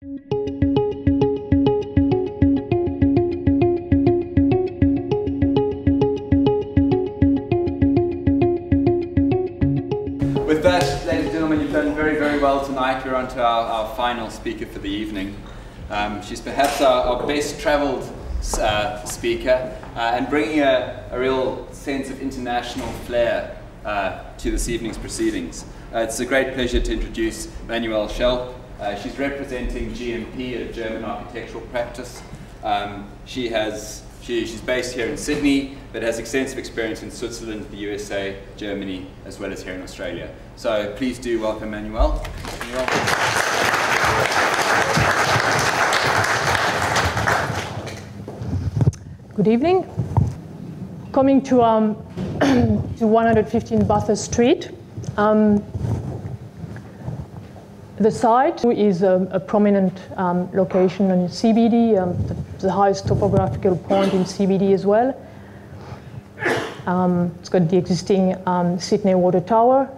With that, ladies and gentlemen, you've done very, very well tonight. We're on to our final speaker for the evening. She's perhaps our best travelled speaker and bringing a real sense of international flair to this evening's proceedings. It's a great pleasure to introduce Manuelle Schelp. She's representing GMP, a German architectural practice. She's based here in Sydney, but has extensive experience in Switzerland, the USA, Germany, as well as here in Australia. So please do welcome Manuelle. Good evening. Coming to 115 Bathurst Street. The site is a prominent location in CBD, the highest topographical point in CBD as well. It's got the existing Sydney Water Tower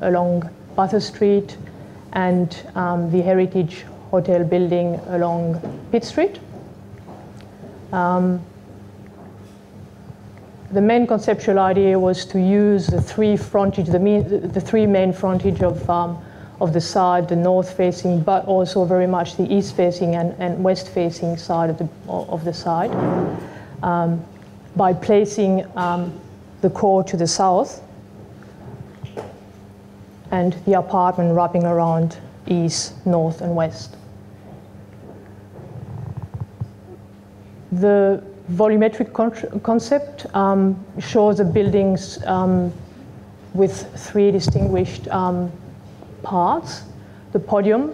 along Bathurst Street and the Heritage Hotel building along Pitt Street. The main conceptual idea was to use the three main frontage of the side, the north-facing, but also very much the east-facing and west-facing side of the side, by placing the core to the south and the apartment wrapping around east, north, and west. The volumetric concept shows the buildings with three distinguished parts. The podium,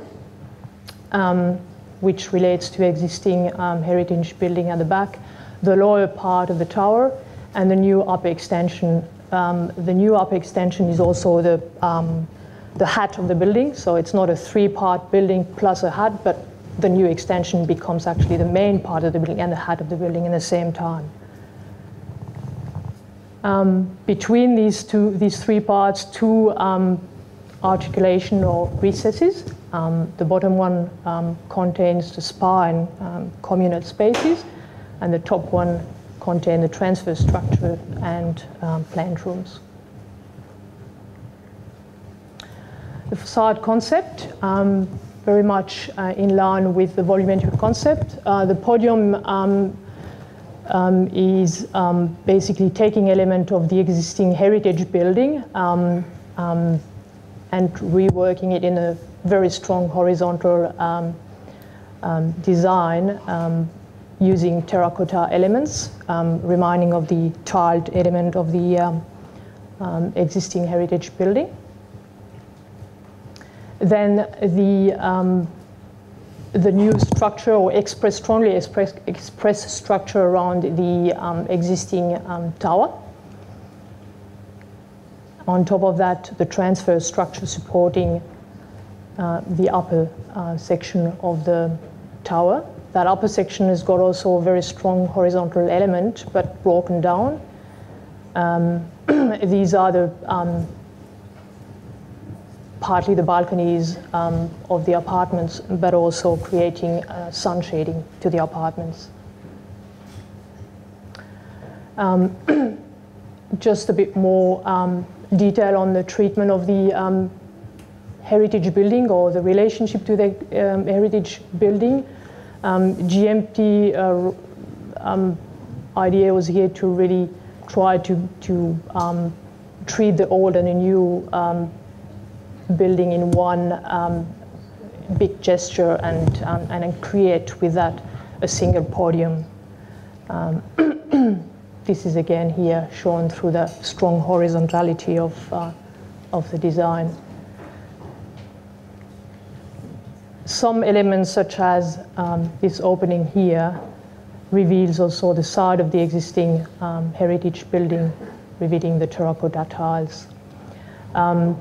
which relates to existing heritage building at the back, the lower part of the tower, and the new upper extension. The new upper extension is also the hat of the building, so it's not a three-part building plus a hat, but the new extension becomes actually the main part of the building and the hat of the building at the same time. Between these three parts, two articulation or recesses. The bottom one contains the spa and communal spaces, and the top one contains the transfer structure and plant rooms. The facade concept, very much in line with the volumetric concept. The podium is basically taking element of the existing heritage building and reworking it in a very strong horizontal design using terracotta elements, reminding of the tiled element of the existing heritage building. Then the new structure, or strongly expressed structure around the existing tower. On top of that, the transfer structure supporting the upper section of the tower. That upper section has got also a very strong horizontal element, but broken down. These are the partly the balconies of the apartments, but also creating sun shading to the apartments. Just a bit more detail on the treatment of the heritage building, or the relationship to the heritage building. GMT idea was here to really try to treat the old and the new building in one big gesture and create with that a single podium. This is again here shown through the strong horizontality of the design. Some elements, such as this opening here, reveals also the side of the existing heritage building, revealing the terracotta tiles. The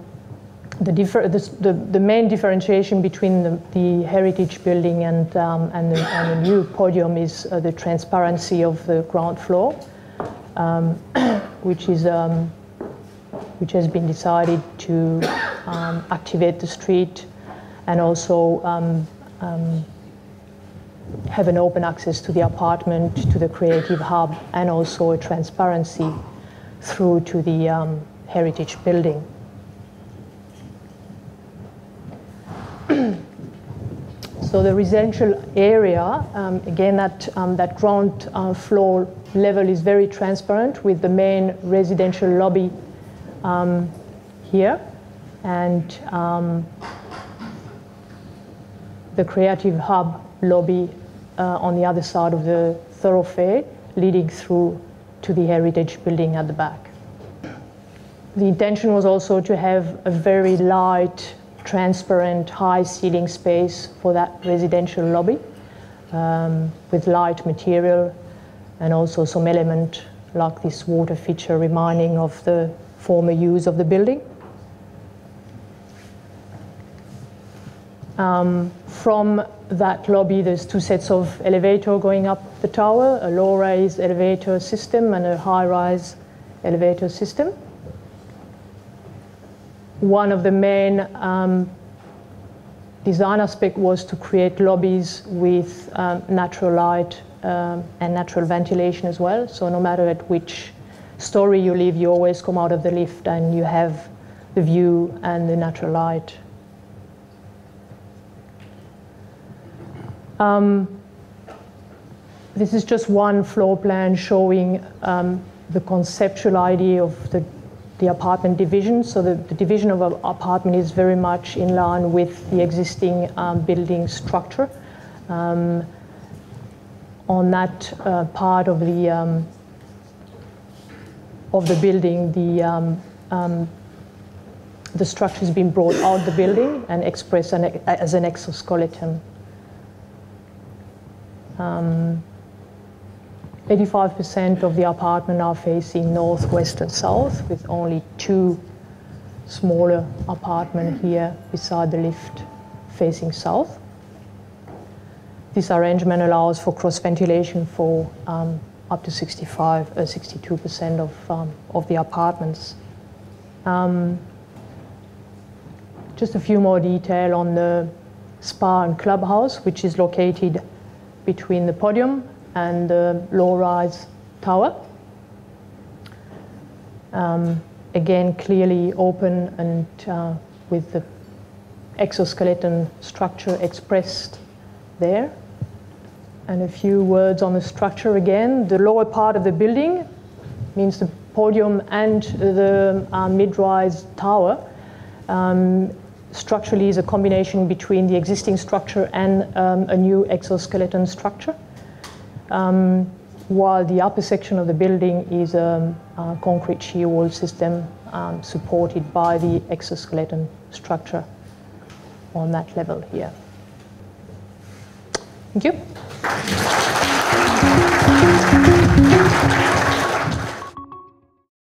main differentiation between the heritage building and the new podium is the transparency of the ground floor, which has been decided to activate the street and also have an open access to the apartment, to the creative hub, and also a transparency through to the heritage building. So the residential area, again, that ground floor level is very transparent with the main residential lobby here, and the creative hub lobby on the other side of the thoroughfare, leading through to the heritage building at the back. The intention was also to have a very light, transparent, high ceiling space for that residential lobby with light material, and also some element like this water feature reminding of the former use of the building. From that lobby, there's two sets of elevator going up the tower, a low-rise elevator system and a high-rise elevator system. One of the main design aspects was to create lobbies with natural light and natural ventilation as well. So no matter at which story you live, you always come out of the lift and you have the view and the natural light. This is just one floor plan showing the conceptual idea of the apartment division. So the division of an apartment is very much in line with the existing building structure. On that part of the building, the structure has been brought out the building and expressed as an exoskeleton. 85% of the apartment are facing north, west, and south, with only two smaller apartments here beside the lift facing south. This arrangement allows for cross ventilation for up to 62% of the apartments. Just a few more detail on the spa and clubhouse, which is located between the podium and the low-rise tower. Again, clearly open and with the exoskeleton structure expressed there. And a few words on the structure again. The lower part of the building means the podium and the mid-rise tower. Structurally is a combination between the existing structure and a new exoskeleton structure. While the upper section of the building is a concrete shear wall system supported by the exoskeleton structure on that level here. Thank you.